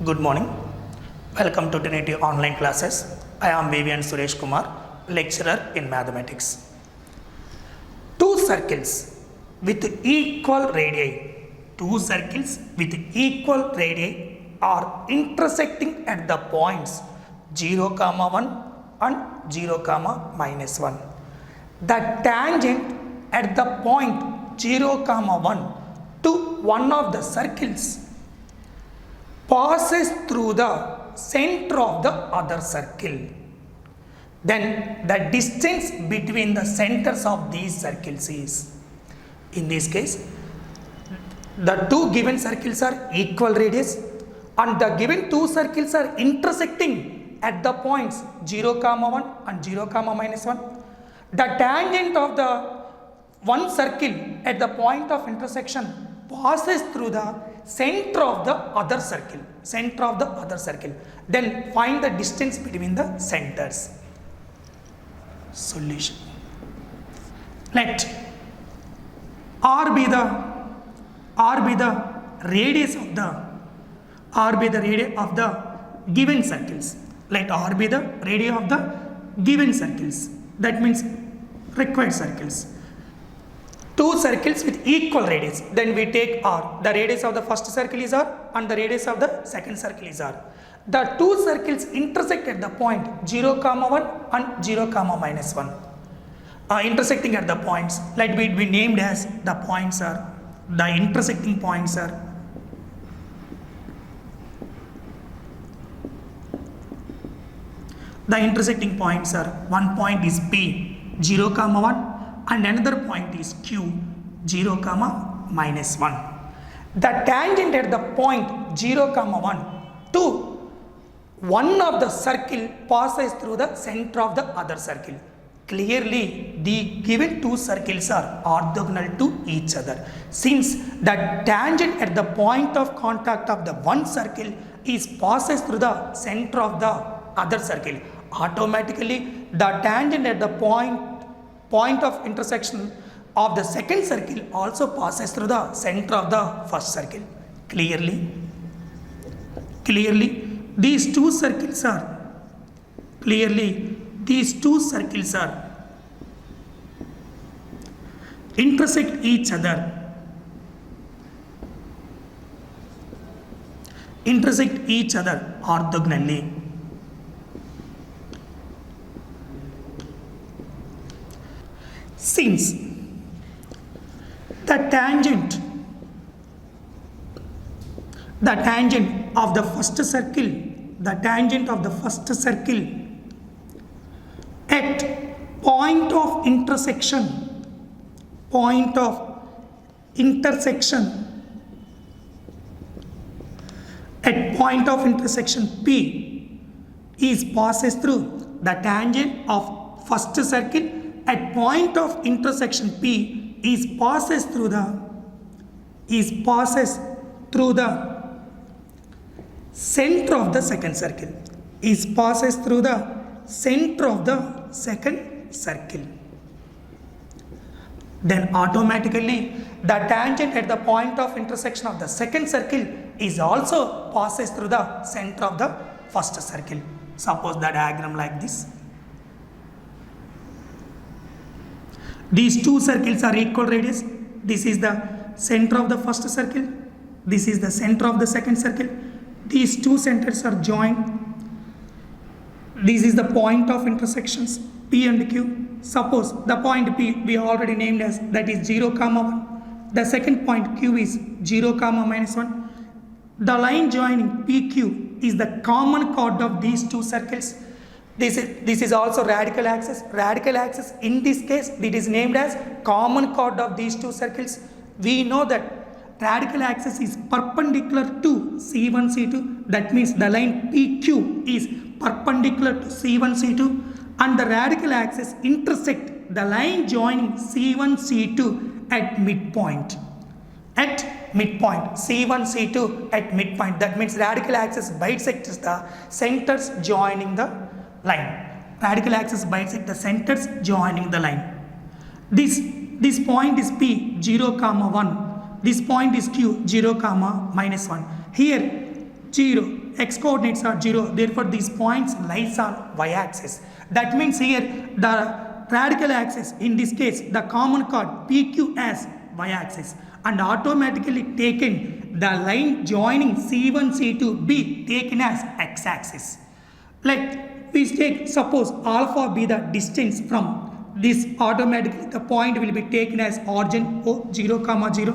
Good morning. Welcome to Trinity online classes. I am Vivian Suresh Kumar, lecturer in mathematics. Two circles with equal radii. Two circles with equal radii are intersecting at the points 0, 1 and 0, -1. The tangent at the point 0, 1 to one of the circles passes through the center of the other circle. Then the distance between the centers of these circles is, in this case, the two given circles are equal radius and the given two circles are intersecting at the points 0, 1 and 0, -1. The tangent of the one circle at the point of intersection passes through the center of the other circle. Then find the distance between the centers. Solution. Let r be the radius of the given circles. Let r be the radius of the given circles. That means required circles. Two circles with equal radius. Then we take r. The radius of the first circle is r and the radius of the second circle is r. The two circles intersect at the point 0, 1 and 0, -1. Intersecting at the points, let it be named as the points are, the intersecting points are one point is P 0, 1 and another point is Q 0, -1. The tangent at the point 0, 1 to one of the circle passes through the center of the other circle. Clearly, the given two circles are orthogonal to each other. Since the tangent at the point of contact of the one circle passes through the center of the other circle, automatically the tangent at the point of intersection of the second circle also passes through the center of the first circle. Clearly these two circles are intersect each other orthogonally. Since the tangent of the first circle at point of intersection P passes through the tangent of first circle at point of intersection P passes through the center of the second circle. Then automatically the tangent at the point of intersection of the second circle also passes through the center of the first circle. Suppose the diagram like this. These two circles are equal radius. This is the center of the first circle. This is the center of the second circle. These two centers are joined. This is the point of intersections P and Q. Suppose the point P we already named as that is 0, 1. The second point Q is 0, -1. The line joining PQ is the common chord of these two circles. This is also radical axis. Radical axis in this case it is named as common chord of these two circles. We know that radical axis is perpendicular to C1, C2. That means the line PQ is perpendicular to C1, C2 and the radical axis intersect the line joining C1, C2 at midpoint. C1, C2 at midpoint. That means radical axis bisects the centers joining the line. Radical axis bisects the centers joining the line. This point is P 0, 1. This point is Q 0, -1. Here 0 x coordinates are 0. Therefore, these points lies on y-axis. That means here the radical axis, in this case the common chord PQ as y-axis, and automatically taken the line joining C1 C2 be taken as x-axis. Let we take, suppose alpha be the distance from this, automatically the point will be taken as origin O 0, 0,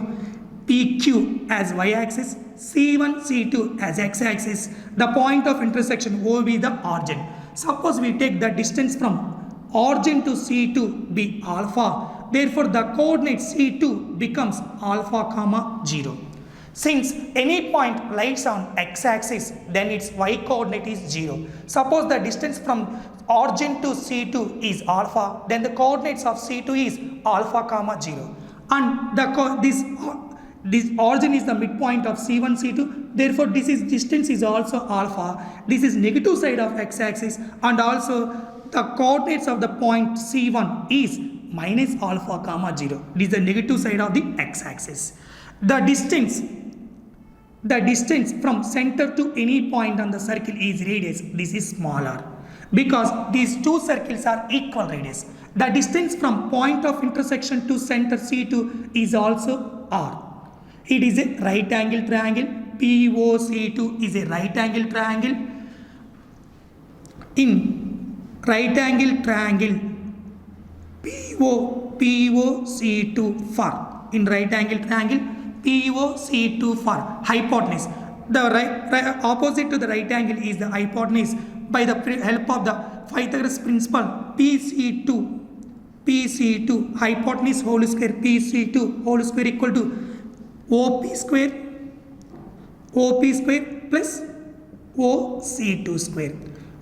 PQ as y-axis, C1 C2 as x-axis. The point of intersection O will be the origin. Suppose we take the distance from origin to C2 be alpha. Therefore, the coordinate C2 becomes alpha, 0. Since any point lies on x-axis, then its y-coordinate is 0. Suppose the distance from origin to C2 is alpha, then the coordinates of C2 is alpha, 0. And this origin is the midpoint of C1, C2. Therefore, this distance is also alpha. This is negative side of x-axis, and also the coordinates of the point C1 is minus alpha, 0. This is the negative side of the x-axis. The distance from center to any point on the circle is radius. This is smaller because these two circles are equal radius. The distance from point of intersection to center C2 is also r. It is a right angle triangle. POC2 is a right angle triangle. In right angle triangle POC2 for, in right angle triangle POC2 for hypotenuse. The right opposite to the right angle is the hypotenuse. By the help of the Pythagoras principle, PC2 hypotenuse whole square, PC2 whole square equal to OP square plus OC2 square.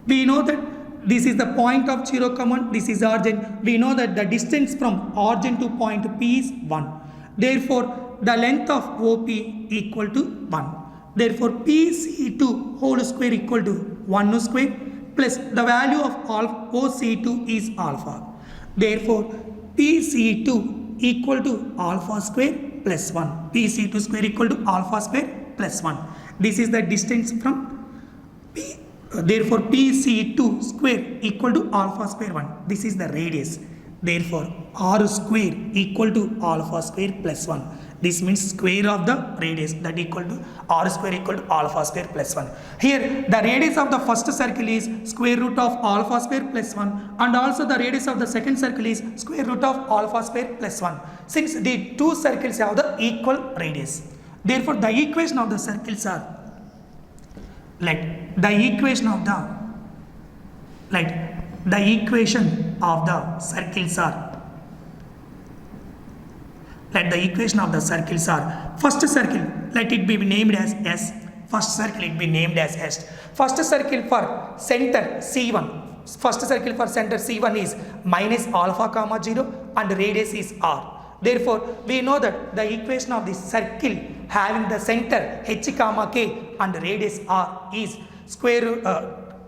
We know that this is the point of 0, this is origin. We know that the distance from origin to point P is 1. Therefore, the length of OP equal to 1. Therefore, PC2 whole square equal to 1 square plus the value of OC2 is alpha. Therefore, PC2 equal to alpha square plus 1. PC2 square equal to alpha square plus 1. This is the distance from P. Therefore, PC2 square equal to alpha square 1. This is the radius. Therefore, r square equal to alpha square plus 1. This means square of the radius, that equal to r square equal to alpha square plus 1. Here the radius of the first circle is square root of alpha square plus 1, and also the radius of the second circle is square root of alpha square plus 1. Since the two circles have the equal radius, therefore the equation of the circles are the equation of the circles are first circle, let it be named as S. First circle it be named as S. First circle for center C1. First circle for center C1 is minus alpha, 0 and radius is r. Therefore, we know that the equation of the circle having the center h, k and radius r is square root.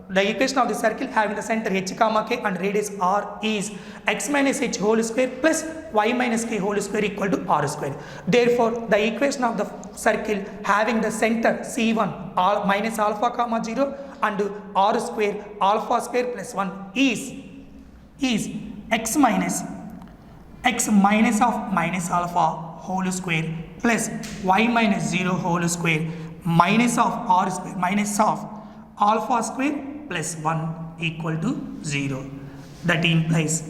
The equation of the circle having the center h, k and radius r is x minus h whole square plus y minus k whole square equal to r square. Therefore, the equation of the circle having the center C1 r minus alpha, 0 and r square alpha square plus 1 is x minus of minus alpha whole square plus y minus 0 whole square minus of r square minus of alpha square plus 1 equal to 0. That implies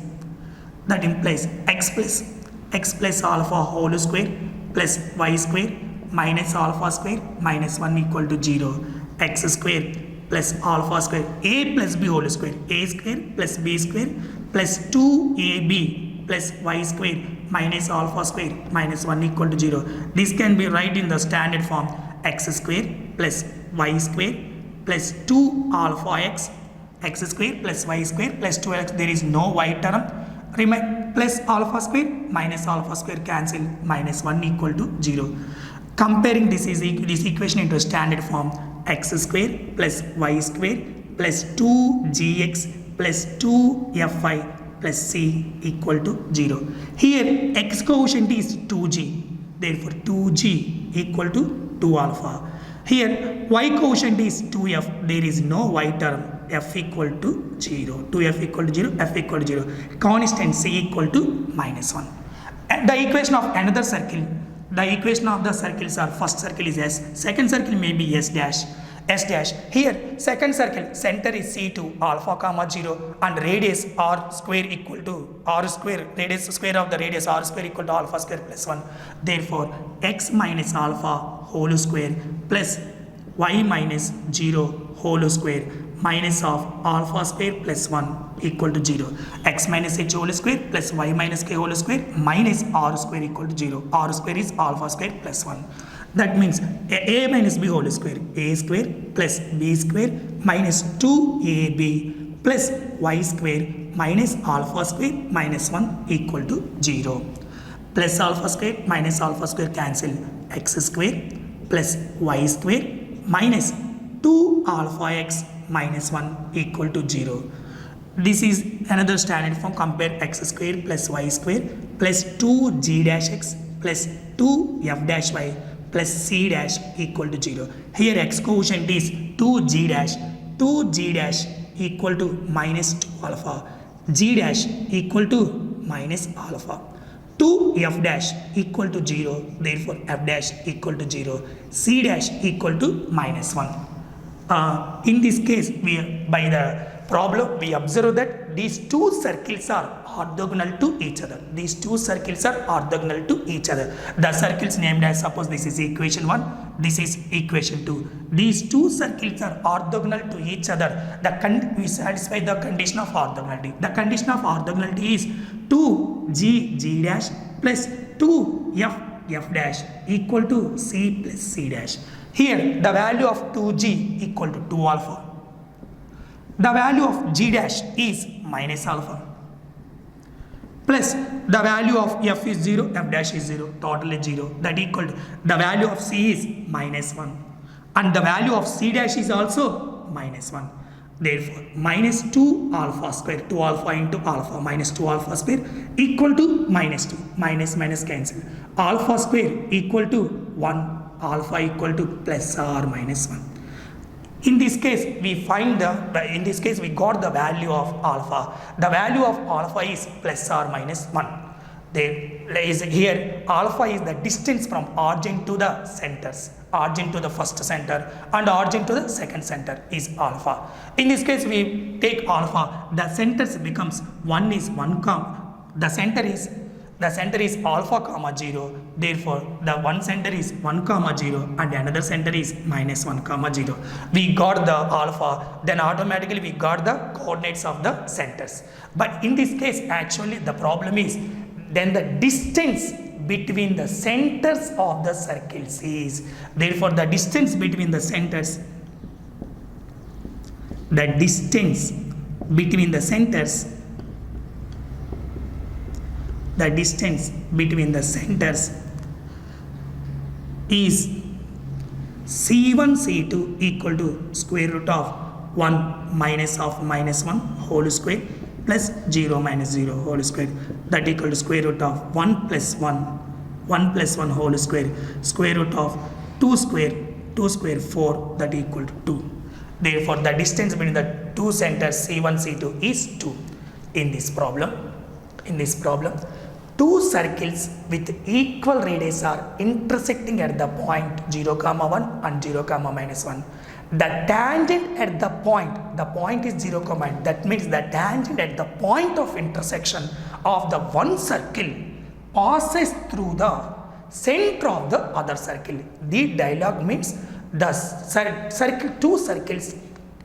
x plus alpha whole square plus y square minus alpha square minus 1 equal to 0. X square plus alpha square a plus b whole square, a square plus b square plus 2ab plus y square minus alpha square minus 1 equal to 0. This can be write in the standard form: x square plus y square plus 2 alpha x square plus y square plus 2x. There is no y term, remain plus alpha square minus alpha square cancel, minus 1 equal to 0. Comparing this equation into standard form: x square plus y square plus 2gx plus 2fy plus c equal to 0. Here x coefficient is 2g, therefore 2g equal to 2 alpha. Here y quotient is 2f, there is no y term, f equal to 0, 2f equal to 0, f equal to 0, constant c equal to -1. And the equation of another circle, the equation of the circles are first circle is s, second circle may be s dash. Here second circle center is c2 alpha comma 0 and radius r square equal to r square, radius square of the radius r square equal to alpha square plus 1. Therefore x minus alpha whole square plus y minus 0 whole square minus of alpha square plus 1 equal to 0. X minus h whole square plus y minus k whole square minus r square equal to 0. R square is alpha square plus 1. That means a minus b whole square, a square plus b square minus 2ab plus y square minus alpha square minus 1 equal to 0. Plus alpha square minus alpha square cancel, x square plus y square minus 2 alpha x minus 1 equal to 0. This is another standard form. Compare x square plus y square plus 2g dash x plus 2f dash y plus c dash equal to 0. Here x quotient is 2g dash equal to minus 2 alpha, g dash equal to minus alpha, 2f dash equal to 0, therefore f dash equal to 0, c dash equal to minus 1. In this case, by the problem we observe that these two circles are orthogonal to each other. These two circles are orthogonal to each other. The circles named as, suppose this is equation 1, this is equation 2. These two circles are orthogonal to each other. We satisfy the condition of orthogonality. The condition of orthogonality is 2g dash plus 2f dash equal to c plus c dash. Here the value of 2g equal to 2 alpha. The value of g dash is minus alpha plus the value of f is 0, f dash is 0, total is 0, that equal to the value of c is minus 1 and the value of c dash is also minus 1. Therefore minus 2 alpha square, 2 alpha into alpha minus 2 alpha square equal to minus 2, minus cancel, alpha square equal to 1, alpha equal to plus or minus 1. In this case, we got the value of alpha. The value of alpha is plus or minus 1. Here, alpha is the distance from origin to the centers. Origin to the first center and origin to the second center is alpha. In this case, we take alpha. The centers becomes 1 is 1 comma. The center is alpha comma 0, therefore the one center is 1 comma 0 and another center is minus 1 comma 0. We got the alpha, then automatically we got the coordinates of the centers. But in this case actually the problem is then the distance between the centers of the circles is, therefore the distance between the centers, is C1 C2 equal to square root of 1 minus of minus 1 whole square plus 0 minus 0 whole square, that equal to square root of 1 plus 1 whole square root of 2 square 4, that equal to 2. Therefore the distance between the two centers C1 C2 is 2. In this problem, two circles with equal radius are intersecting at the point 0, 1 and 0, minus 1. The tangent at the point is 0, that means the tangent at the point of intersection of the one circle passes through the center of the other circle. The dialogue means the two circles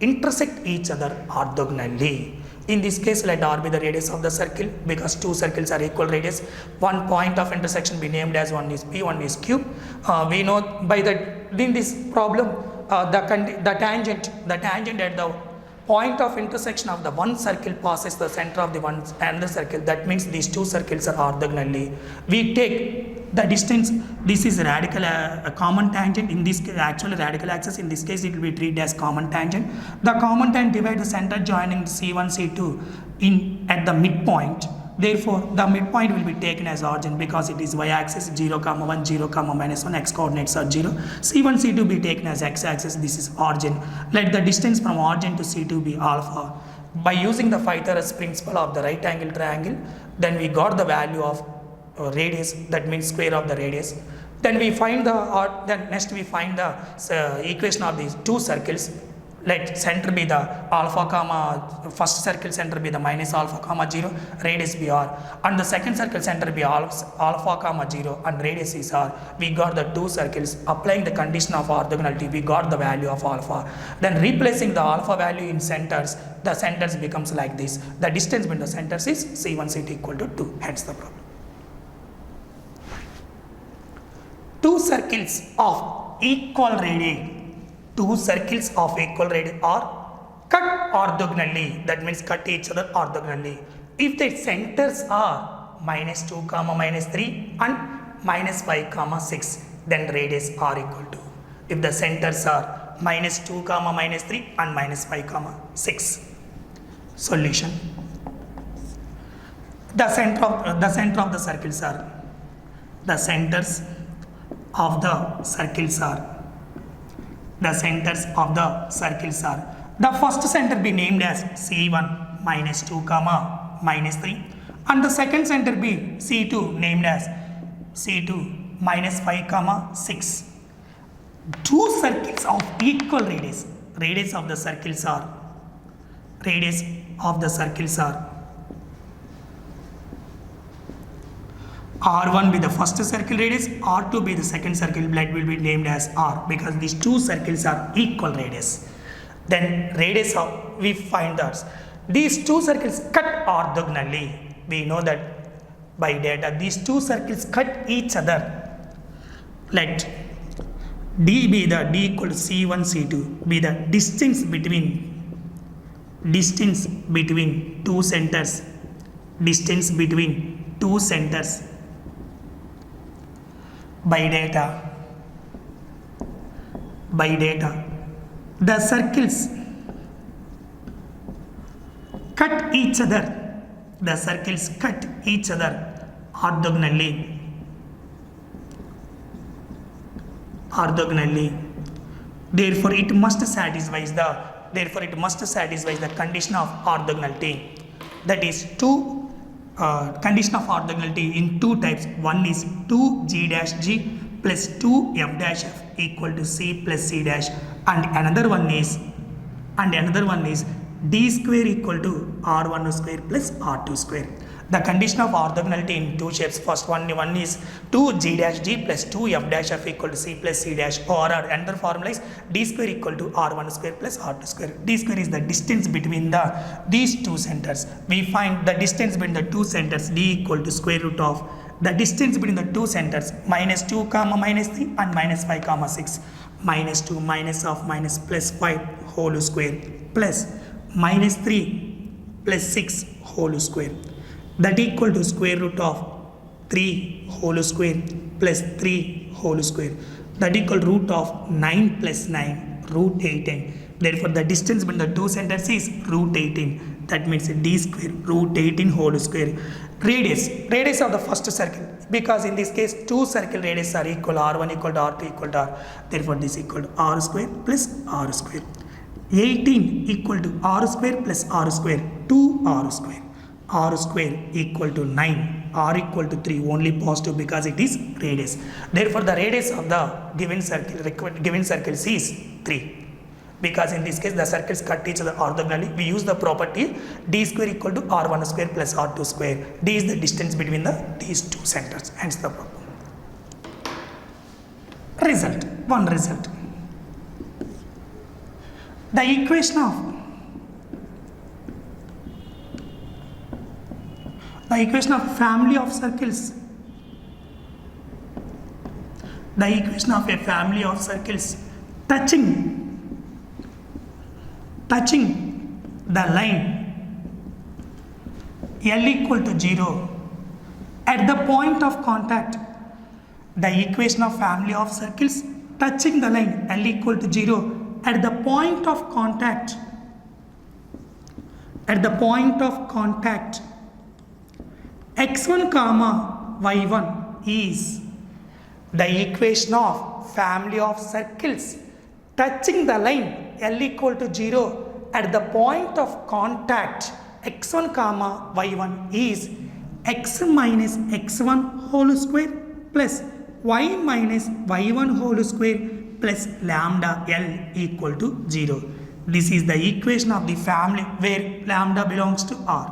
intersect each other orthogonally. In this case, let r be the radius of the circle because two circles are equal radius. One point of intersection be named as one is p, one is q. We know in this problem the tangent at the point of intersection of the one circle passes the center of the another circle. That means these two circles are orthogonally. We take the distance. This is radical common tangent. In this case, actually radical axis. In this case, it will be treated as common tangent. The common tangent divides the center joining C1 C2 at the midpoint. Therefore, the midpoint will be taken as origin because it is y-axis 0, 1, 0, -1, x coordinates are 0. C1, C2 be taken as x-axis, this is origin. Let the distance from origin to C2 be alpha. By using the Pythagoras principle of the right angle triangle, then we got the value of radius, that means square of the radius. Then we find next we find the equation of these two circles. Let center be the alpha comma, first circle center be the minus alpha comma 0, radius be r, and the second circle center be alpha comma 0 and radius is r. We got the two circles. Applying the condition of orthogonality, we got the value of alpha. Then replacing the alpha value in centers, the centers becomes like this. The distance between the centers is C1 C2 equal to 2, hence the problem. Two circles of equal radii, are cut orthogonally, that means cut each other orthogonally. If the centers are -2, -3 and -5, 6, then radius are equal to. If the centers are -2, -3 and -5, 6. Solution. The center of the circles are, the centers of the circles are, the first center be named as C1 -2, -3 and the second center be C2 named as C2 -5, 6. Two circles of equal radius. Radius of the circles are R1 be the first circle radius, R2 be the second circle, that will be named as R because these two circles are equal radius. Then radius of, we find that these two circles cut orthogonally. We know that by data these two circles cut each other. Let D equal to C1 C2 be the distance between two centers. By data, the circles cut each other. Orthogonally. Therefore, it must satisfy the condition of orthogonality. That is condition of orthogonality in two types. One is 2G' plus 2F' equal to C plus C dash, and another one is D square equal to R1 square plus R2 square. The condition of orthogonality in two shapes. First one is 2G' plus 2F' equal to C plus C dash, or another formula is D square equal to R1 square plus R2 square. D square is the distance between these two centers. We find the distance between the two centers, D equal to square root of the distance between the two centers, -2, -3 and -5, 6. -2 minus plus 5 whole square plus -3 plus 6 whole square. That equal to square root of 3 whole square plus 3 whole square. That equal to root of 9 plus 9, root 18. Therefore, the distance between the two centers is root 18. That means D square root 18 whole square. Radius of the first circle, because in this case two circle radius are equal, R1 equal to R2 equal to R. Therefore, this equal to R square plus R square. 18 equal to R square plus R square, 2R square. R square equal to 9, R equal to 3, only positive because it is radius. Therefore, the radius of the given circle is 3. Because in this case the circles cut each other orthogonally, we use the property D square equal to R1 square plus R2 square. D is the distance between these two centers, hence the problem. Result. The equation of family of circles. The equation of a family of circles touching the line L equal to 0 at the point of contact. The equation of family of circles touching the line L equal to 0 at the point of contact. x1 comma y1 is the equation of family of circles touching the line L equal to 0 at the point of contact x1 comma y1 is x minus x1 whole square plus y minus y1 whole square plus lambda L equal to 0. This is the equation of the family where lambda belongs to R,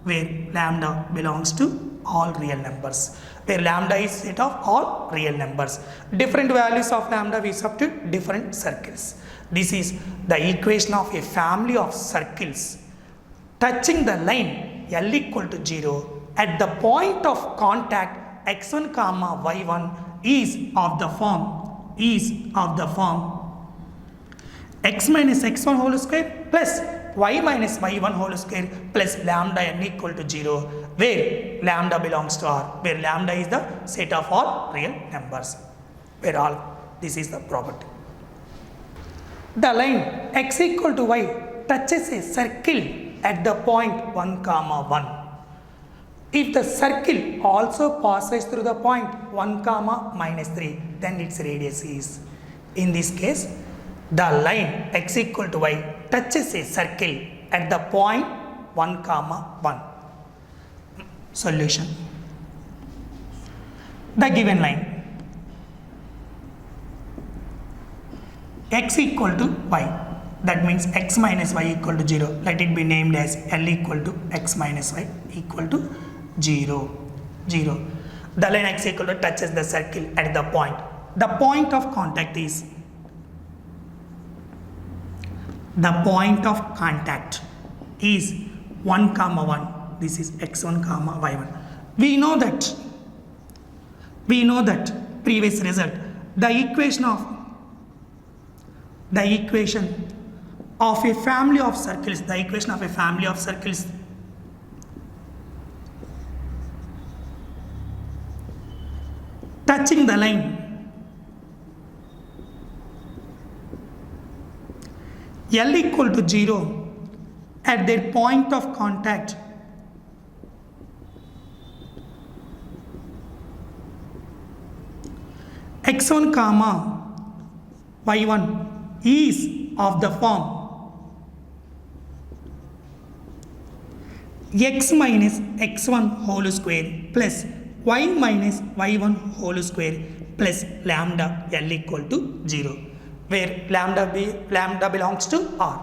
where lambda belongs to all real numbers, where lambda is set of all real numbers. Different values of lambda we substitute different circles. This is the equation of a family of circles touching the line L equal to 0 at the point of contact x1 comma y1 is of the form x minus x1 whole square plus y minus y1 whole square plus lambda n equal to 0, where lambda belongs to R, where lambda is the set of all real numbers, where all this is the property. The line x equal to y touches a circle at the point 1 comma 1. If the circle also passes through the point 1 comma minus 3, then its radius is. In this case, the line x equal to y touches a circle at the point 1 comma 1. Solution. The given line x equal to y, that means x minus y equal to 0. Let it be named as L equal to x minus y equal to 0. The line x equal to touches the circle at the point. The point of contact is 1 comma 1. This is x1 comma y1. We know that previous result, the equation of a family of circles, touching the line L equal to 0 at their point of contact x1 comma y1 is of the form x minus x1 whole square plus y minus y1 whole square plus lambda L equal to 0, where lambda belongs to R.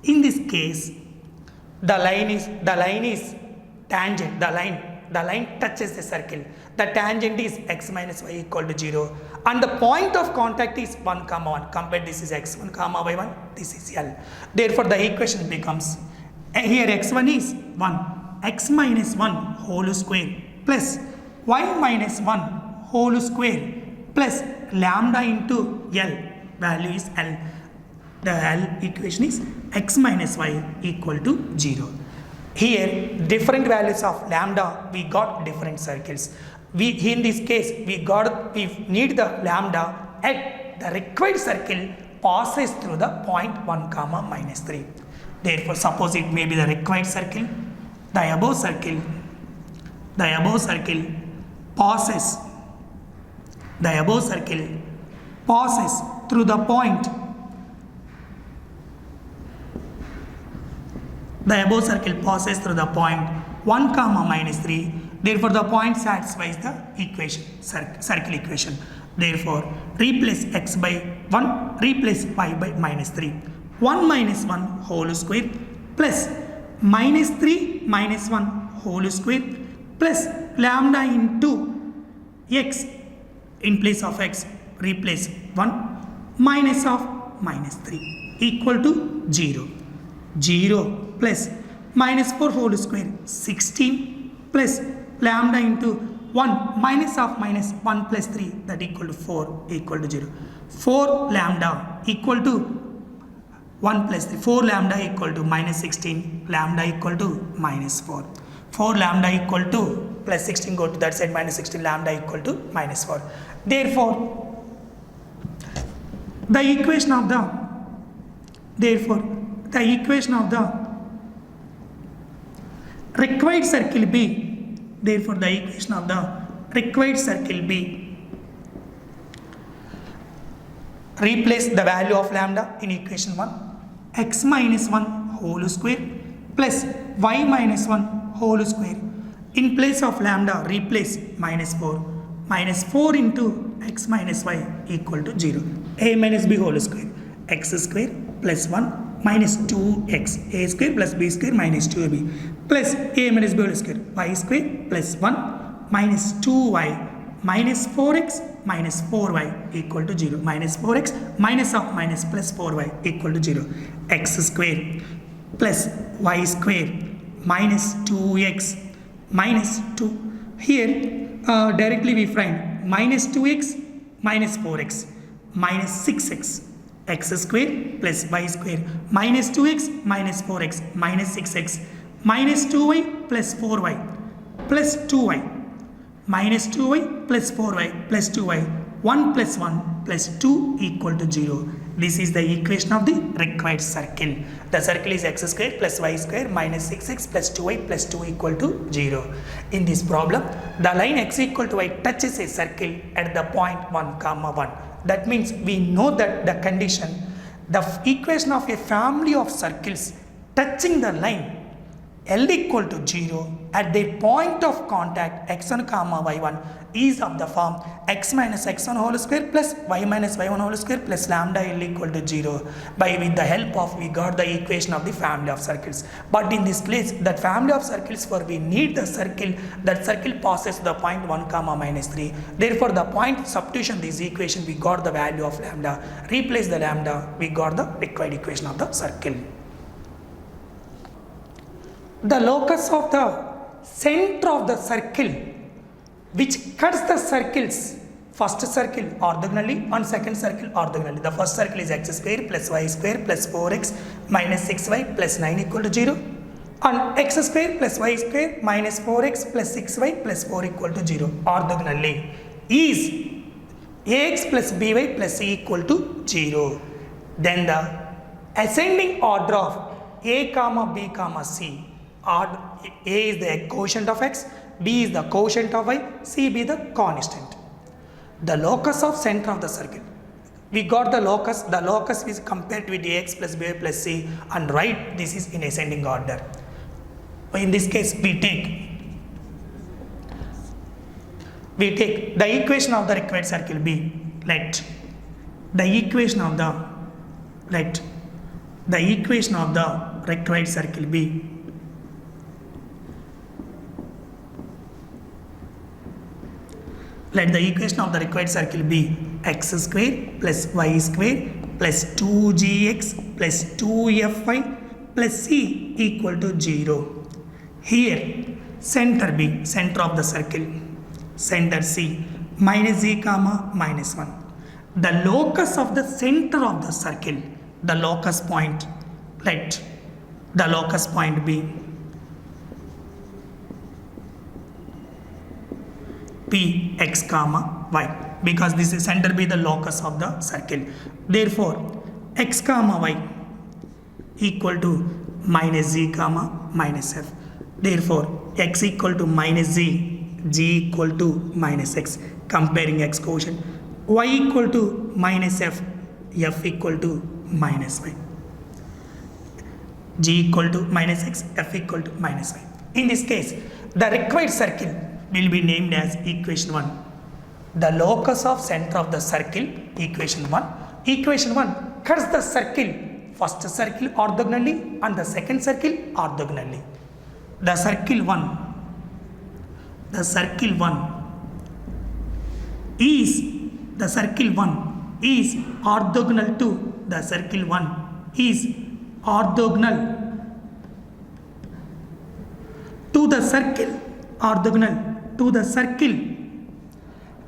In this case, the line is tangent. The line touches the circle. The tangent is x minus y equal to 0, and the point of contact is 1 comma 1. Compare, this is x1 comma y1, this is L. Therefore, the equation becomes, here x1 is 1, x minus 1 whole square plus y minus 1 whole square plus lambda into L, value is L. The L equation is x minus y equal to 0. Here, different values of lambda, we got different circles. In this case, we need the lambda at the required circle passes through the point 1 comma minus 3. Therefore, suppose it may be the required circle, the above circle passes through the point, the above circle passes through the point 1 comma minus 3. Therefore, the point satisfies the equation, circle equation. Therefore, replace x by 1, replace y by minus 3. 1 minus 1 whole square plus minus 3 minus 1 whole square plus lambda into x, in place of x replace 1 minus of minus 3 equal to 0. 0 plus minus 4 whole square 16 plus lambda into 1 minus of minus 1 plus 3, that equal to 4 equal to 0. 4 lambda equal to 1 plus 3, 4 lambda equal to minus 16, lambda equal to minus 4. 4 lambda equal to plus 16 go to that side minus 16, lambda equal to minus 4. Therefore, the equation of the required circle B Therefore, the equation of the required circle B, replace the value of lambda in equation 1, x minus 1 whole square plus y minus 1 whole square. In place of lambda, replace minus 4. Minus 4 into x minus y equal to 0. A minus b whole square. X square plus 1 minus 2x. A square plus b square minus 2ab. Plus a minus b whole square. Y square plus 1 minus 2y minus 4x minus 4y equal to 0. Minus 4x minus of minus plus 4y equal to 0. X square plus y square minus 2x minus 2. Here directly we find minus 2x minus 4x minus 6x. X square plus y square minus 2x minus 4x minus 6x minus 2y plus 4y plus 2y minus 2y plus 4y plus 2y 1 plus 1 plus 2 equal to 0. This is the equation of the required circle. The circle is x square plus y square minus 6x plus 2y plus 2 equal to 0. In this problem, the line x equal to y touches a circle at the point 1 comma 1. That means we know that the condition, the equation of a family of circles touching the line L equal to 0 at the point of contact x1 comma y1 is of the form x minus x1 whole square plus y minus y1 whole square plus lambda L equal to 0. By with the help of we got the equation of the family of circles. But in this place, that family of circles for we need the circle, that circle passes the point 1 comma minus 3. Therefore, the point substitution this equation we got the value of lambda. Replace the lambda, we got the required equation of the circle. The locus of the center of the circle which cuts the circles, first circle orthogonally and second circle orthogonally. The first circle is x square plus y square plus 4x minus 6y plus 9 equal to 0, and x square plus y square minus 4x plus 6y plus 4 equal to 0 orthogonally is ax plus by plus c equal to 0. Then the ascending order of a comma b comma c, or a is the quotient of x, b is the quotient of y, c be the constant. The locus of center of the circle, we got the locus is compared with ax plus by plus c, and right, this is in ascending order. In this case we take the equation of the required circle B. Let the equation of the required circle B let the equation of the required circle be x square plus y square plus 2gx plus 2fy plus c equal to 0. Here center B, center of the circle, center C minus z comma minus 1. The locus of the center of the circle, the locus point, let the locus point be P x comma y, because this is center be the locus of the circle. Therefore, x comma y equal to minus z comma minus f. Therefore, x equal to minus z, g equal to minus x, comparing x quotient, y equal to minus f, f equal to minus y, g equal to minus x, f equal to minus y. In this case, the required circle will be named as equation 1. The locus of center of the circle, equation 1. Equation 1 cuts the circle, first circle orthogonally and the second circle orthogonally. The circle 1 is orthogonal to the circle 1 is orthogonal to the circle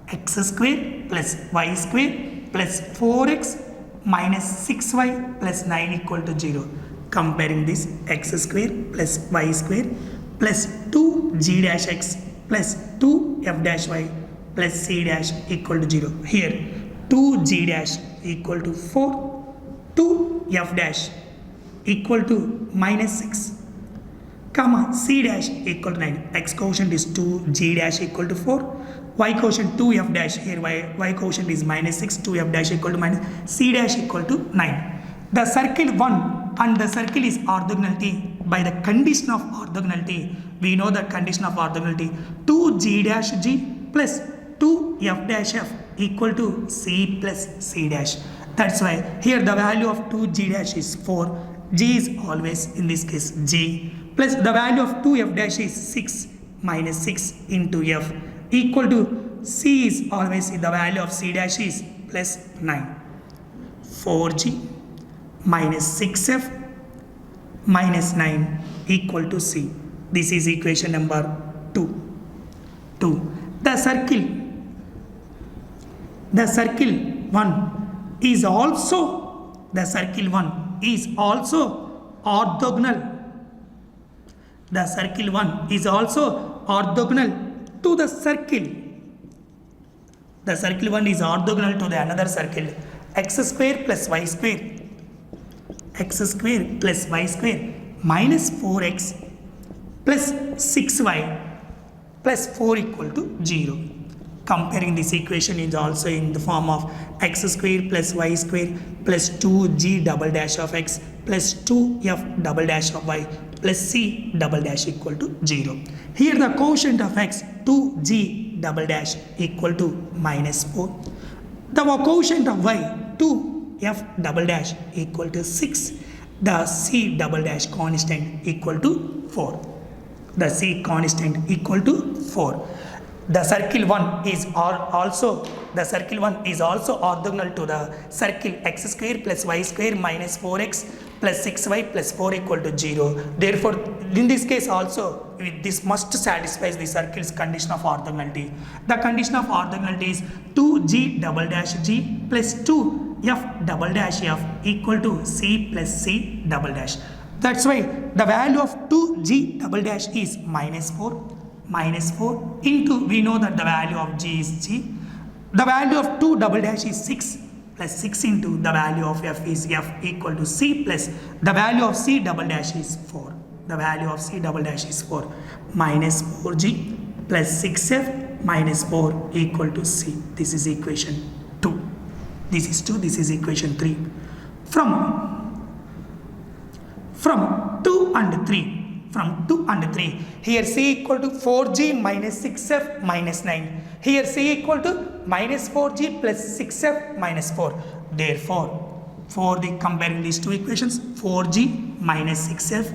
x square plus y square plus 4x minus 6y plus 9 equal to 0. Comparing this, x square plus y square plus 2g dash x plus 2f dash y plus c dash equal to 0. Here 2g dash equal to 4, 2f dash equal to minus 6. comma c dash equal to 9. X quotient is 2, g dash equal to 4. Y quotient 2f dash, here y quotient is minus 6, 2f dash equal to minus, c dash equal to 9. The circle 1 and the circle is orthogonality. By the condition of orthogonality, we know the condition of orthogonality, 2g dash g plus 2f dash f equal to c plus c dash. That's why here the value of 2g dash is 4, g is always in this case g, plus the value of 2f dash is 6 minus 6 into f equal to c is always, the value of c dash is plus 9. 4g minus 6f minus 9 equal to c. This is equation number 2. The circle 1 is also orthogonal. The circle 1 is also orthogonal to the circle. The circle 1 is orthogonal to the another circle, x square plus y square. X square plus y square minus 4x plus 6y plus 4 equal to 0. Comparing this equation is also in the form of x square plus y square plus 2g double dash of x plus 2f double dash of y plus c double dash equal to 0. Here the quotient of x 2g double dash equal to minus 4. The quotient of y 2f double dash equal to 6. The c double dash constant equal to 4. The c constant equal to 4. The circle 1 is also orthogonal to the circle x square plus y square minus 4x plus 6y plus 4 equal to 0. Therefore, in this case also, this must satisfy the circle's condition of orthogonality. The condition of orthogonality is 2g double dash g plus 2f double dash f equal to c plus c double dash. That's why the value of 2g double dash is minus 4 into, we know that the value of g is g. The value of 2 double dash is 6 plus 6 into the value of f is f equal to c plus the value of c double dash is 4. The value of c double dash is 4 minus 4g plus 6f minus 4 equal to c. This is equation 2. This is 2. This is equation 3. From 2 and 3, here c equal to 4g minus 6f minus 9. Here c equal to minus 4g plus 6f minus 4. Therefore, for the comparing these two equations, 4g minus 6f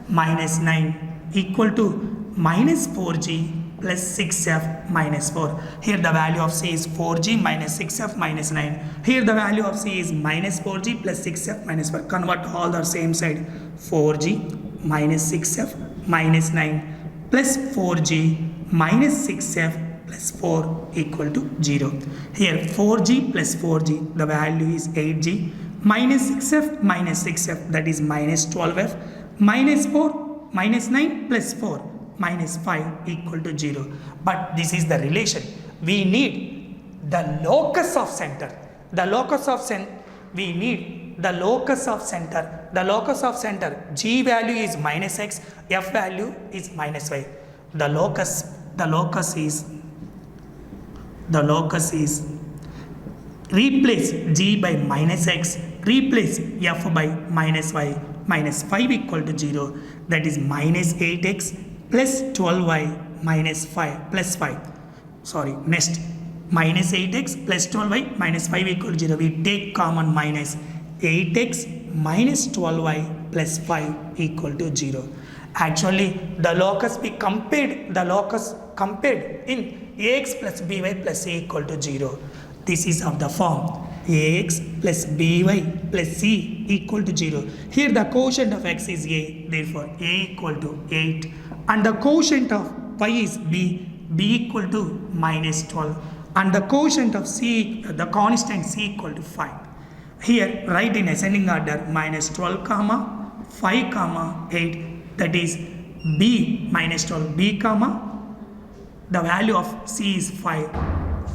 minus 9 equal to minus 4g plus 6f minus 4. Here the value of c is 4g minus 6f minus 9. Here the value of c is minus 4g plus 6f minus 4. Convert all the same side. 4g minus 6f minus 9 plus 4g minus 6f plus 4 equal to 0. Here 4g plus 4g, the value is 8g minus 6f that is minus 12f minus 4 minus 9 plus 4 minus 5 equal to 0. But this is the relation. We need the locus of center. We need the locus of center. The locus of center, g value is minus x, f value is minus y. The locus is replace g by minus x, replace f by minus y, minus 5 equal to 0. That is minus 8x plus 12y minus 5 plus 5. Next minus 8x plus 12y minus 5 equal to 0. We take common minus 8x minus 12y plus 5 equal to 0. Actually, the locus we compared in ax plus by plus c equal to 0. This is of the form ax plus by plus c equal to 0. Here the quotient of x is a, therefore a equal to 8, and the quotient of y is b equal to minus 12, and the quotient of c, the constant c equal to 5. Here write in ascending order minus 12 comma 5 comma 8, that is b minus 12 b comma, the value of c is 5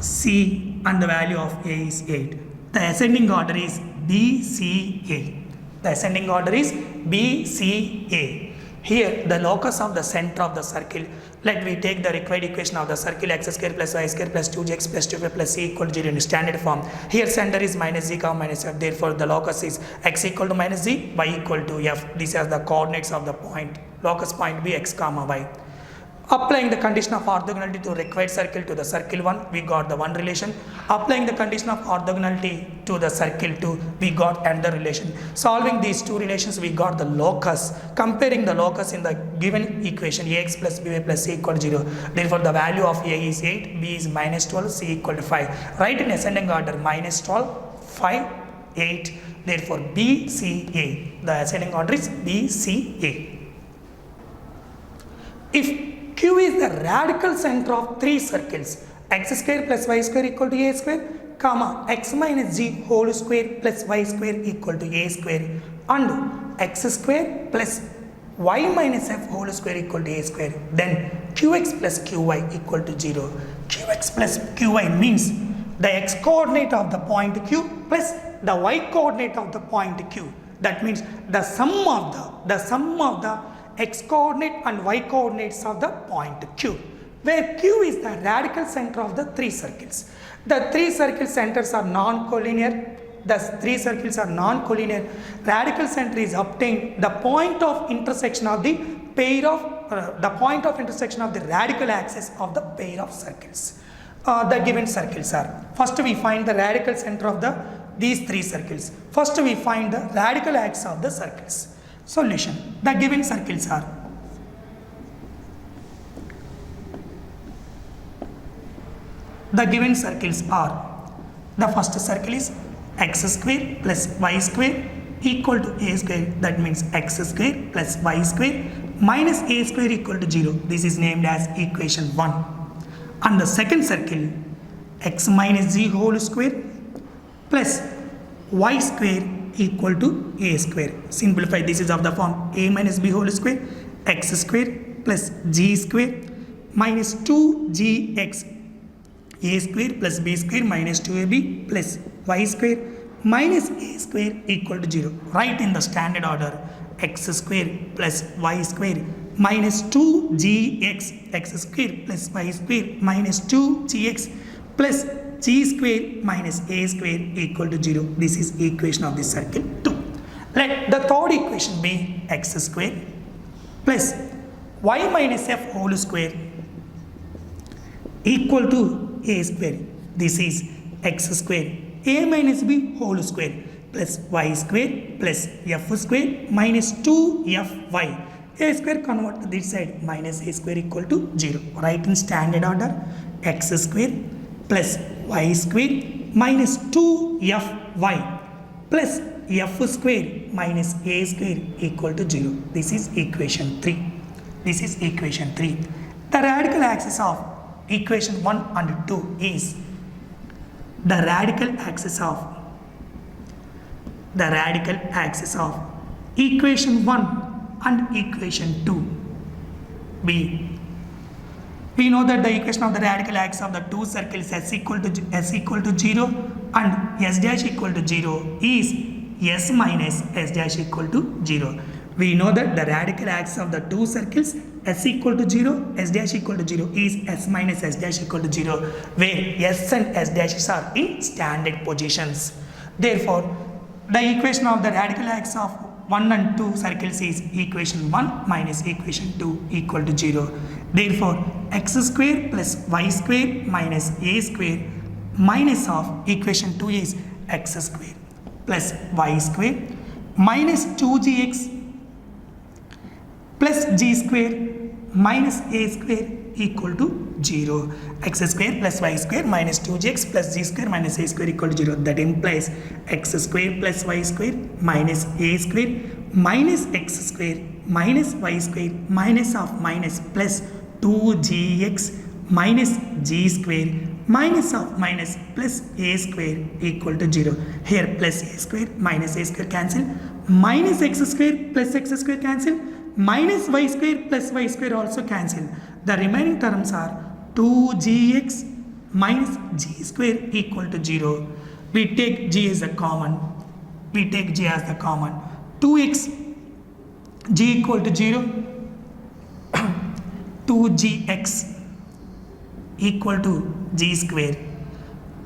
c, and the value of a is 8. The ascending order is b c a. The ascending order is B, C, A. Here the locus of the center of the circle, let me take the required equation of the circle x square plus y square plus 2x plus 2y plus c equal to 0 in standard form. Here center is minus z comma minus f, therefore the locus is x equal to minus z, y equal to f. These are the coordinates of the point. Locus point be x comma y. Applying the condition of orthogonality to required circle to the circle 1, we got the one relation. Applying the condition of orthogonality to the circle 2, we got another relation. Solving these two relations, we got the locus. Comparing the locus in the given equation, ax plus by plus c equal to 0. Therefore, the value of a is 8, b is minus 12, c equal to 5. Write in ascending order minus 12, 5, 8. Therefore, B, C, A. The ascending order is B, C, A. If Q is the radical center of three circles, x square plus y square equal to a square, comma x minus g whole square plus y square equal to a square, and x square plus y minus f whole square equal to a square, then qx plus qy equal to 0. Qx plus qy means the x coordinate of the point Q plus the y coordinate of the point Q. That means the sum of the x coordinate and y coordinates of the point Q, where Q is the radical center of the three circles. The three circle centers are non-collinear. Radical center is obtained the point of intersection of the radical axis of the pair of circles. The given circles are, first we find the radical center of these three circles. First we find the radical axis of the circles. Solution. The given circles are the first circle is x square plus y square equal to a square. That means x square plus y square minus a square equal to 0. This is named as equation 1. And the second circle, x minus z whole square plus y square equal to a square. Simplify, this is of the form a minus b whole square, x square plus g square minus 2gx, a square plus b square minus 2ab plus y square minus a square equal to 0. Write in the standard order x square plus y square minus 2gx, x square plus y square minus 2gx plus g square minus a square equal to 0. This is equation of this circle 2. Let the third equation be x square plus y minus f whole square equal to a square. This is x square a minus b whole square plus y square plus f square minus 2fy. A square convert to this side, minus a square equal to 0. Write in standard order x square plus y square minus 2fy plus f square minus a square equal to 0. This is equation 3. The radical axis of equation 1 and 2 is the radical axis of equation 1 and equation 2 be. We know that the equation of the radical axis of the two circles s equal to 0 and s dash equal to 0 is s minus s dash equal to 0. We know that the radical axis of the two circles s equal to 0, s dash equal to 0 is s minus s dash equal to 0, where s and s dashes are in standard positions. Therefore, the equation of the radical axis of 1 and 2 circles is equation 1 minus equation 2 equal to 0. Therefore, x square plus y square minus a square minus of equation 2 is x square plus y square minus 2gx plus g square minus a square equal to 0. X square plus y square minus 2gx plus g square minus a square equal to 0. That implies x square plus y square minus a square minus x square minus y square minus of minus plus 2gx minus g square minus of minus plus a square equal to 0. Here plus a square minus a square cancel, minus x square plus x square cancel, minus y square plus y square also cancel. The remaining terms are 2gx minus g square equal to 0. We take g as a common. 2x g equal to 0, 2gx equal to g square,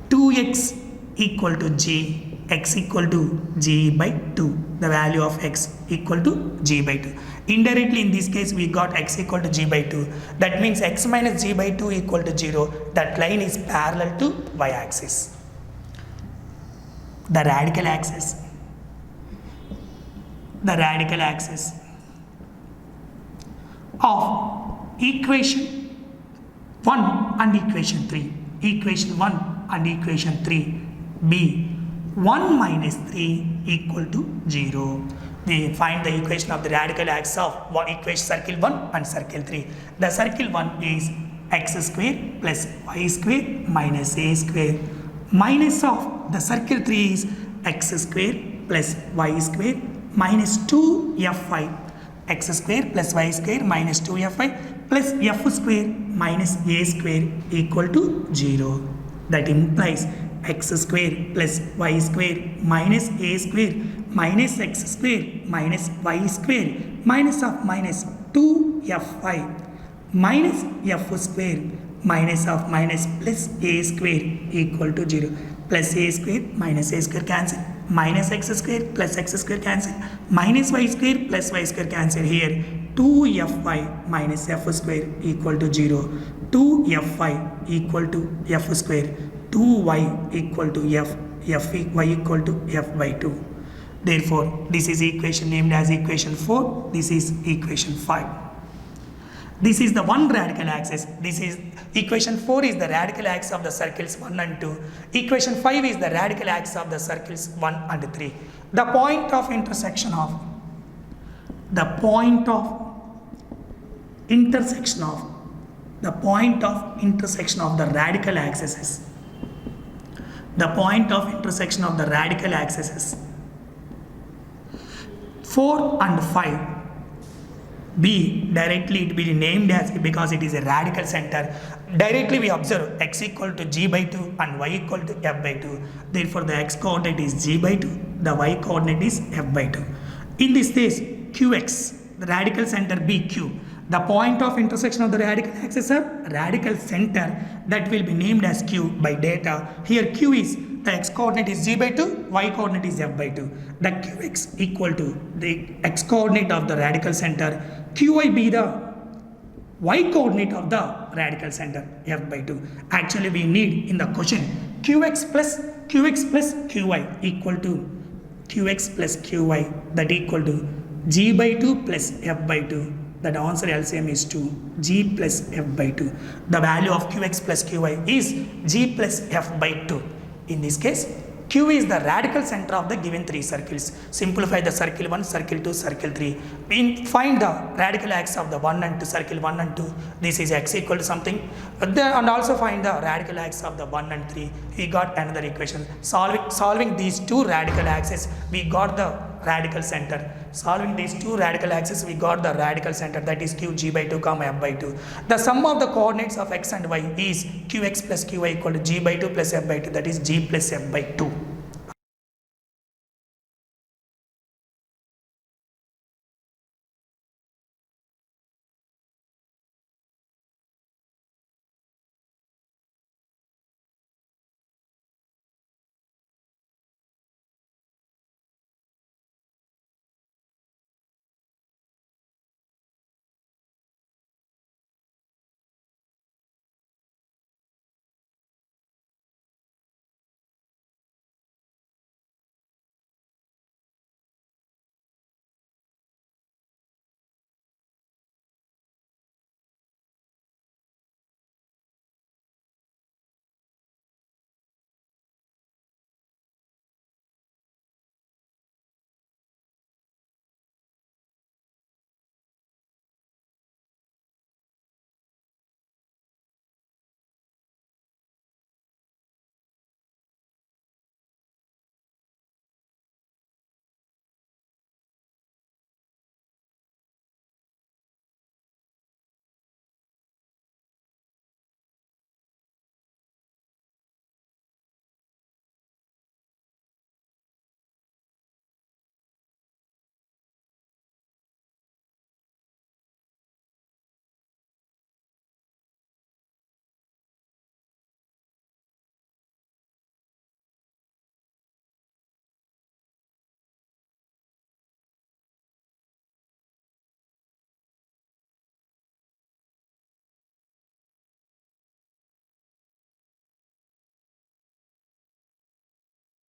2x equal to g, x equal to g by 2, the value of x equal to g by 2. Indirectly in this case we got x equal to g by 2, that means x minus g by 2 equal to 0, that line is parallel to y axis. The radical axis of equation 1 and equation 3, equation 1 and equation 3 be 1 minus 3 equal to 0. We find the equation of the radical axis of equation circle 1 and circle 3. The circle 1 is x square plus y square minus a square, minus of the circle 3 is x square plus y square minus 2f5, x square plus y square minus 2f5 plus f square minus a square equal to 0. That implies x square plus y square minus a square minus x square minus y square minus of minus 2f5 minus f square minus of minus plus a square equal to 0. Plus a square minus a square cancel, minus x square plus x square cancel, minus y square plus y square cancel. Here 2f5 minus f square equal to 0, 2f5 equal to f square, 2y equal to f, y equal to f by 2. Therefore, this is equation named as equation 4, this is equation 5. This is the one radical axis. This is equation 4 is the radical axis of the circles 1 and 2. Equation 5 is the radical axis of the circles 1 and 3. The point of intersection of the radical axis is 4 and 5. B directly it will be named as, because it is a radical center, directly we observe x equal to g by 2 and y equal to f by 2. Therefore, the x coordinate is g by 2, the y coordinate is f by 2. In this case, qx, the radical center BQ, the point of intersection of the radical axis of radical center, that will be named as q by data. Here q is, the x coordinate is g by 2, y coordinate is f by 2. The qx equal to the x coordinate of the radical center, qy be the y coordinate of the radical center, f by 2. Actually we need in the question qx plus qy equal to qx plus qy, that equal to g by 2 plus f by 2. That answer LCM is 2, g plus f by 2. The value of qx plus qy is g plus f by 2. In this case, Q is the radical center of the given 3 circles. Simplify the circle 1, circle 2, circle 3. We find the radical axis of the 1 and 2, circle 1 and 2. This is x equal to something. And also find the radical axis of the 1 and 3. We got another equation. Solving these two radical axes, we got the radical center. Solving these two radical axes, we got the radical center, that is q g by 2 comma f by 2. The sum of the coordinates of x and y is qx plus qy equal to g by 2 plus f by 2, that is g plus f by 2.